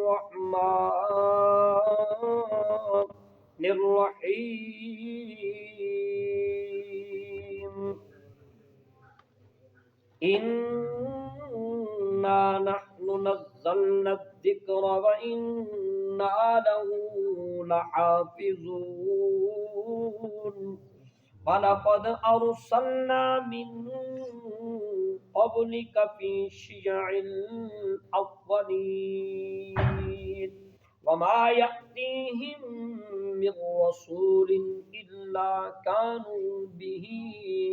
الرحمن الرحیم انا نحن نزلنا الذکر وانا له لحافظون وَلَقَدْ أَرْسَلْنَا مِن قَبْلِكَ فِي شِيَعِ الْأَوَّلِينَ وَمَا يَأْتِيهِم مِّن رَّسُولٍ إِلَّا كَانُوا بِهِ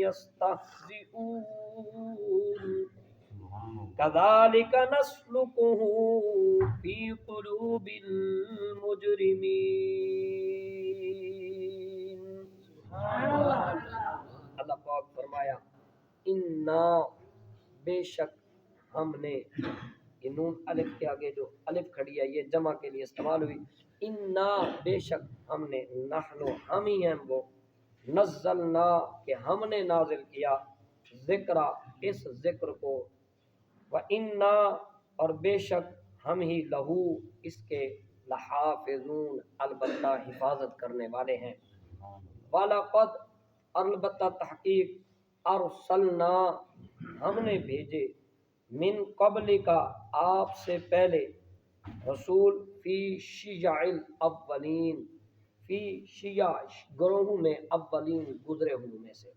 يَسْتَهْزِئُونَ كَذَلِكَ نَسْلُكُهُ فِي قُلُوبِ الْمُجْرِمِينَ۔ اللہ پاک فرمایا انا بے شک ہم نے، یہ نون الف کے آگے جو الف کھڑی ہے یہ جمع کے لیے استعمال ہوئی، انا بے شک ہم نے، نحن ہم ہی ہیں وہ، نزلنا کہ ہم نے نازل کیا، ذکر اس ذکر کو، وَإِنَّا اور بے شک ہم ہی لہو اس کے، لحافظون البتہ حفاظت کرنے والے ہیں، وَلَقَدْ البتہ تحقیق، ارسلنا ہم نے بھیجے، من قبل کا آپ سے پہلے، رسول فی شیع الاولین، فی شیع گروہوں میں، اولین گزرے ہوئے میں سے،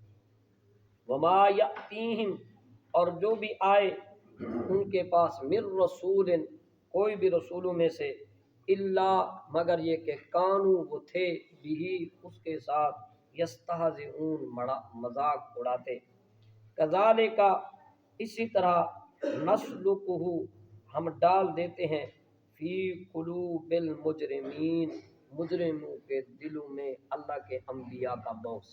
وما یأتیہم اور جو بھی آئے ان کے پاس، من رسول کوئی بھی رسولوں میں سے، الا مگر یہ کہ کانوا وہ تھے، بھی اس کے ساتھ، یستہزئون مذاق اڑاتے، کذالک اسی طرح، نسلکہ ہم ڈال دیتے ہیں، فی قلوب المجرمین مجرموں کے دلوں میں اللہ کے انبیاء کا بغض۔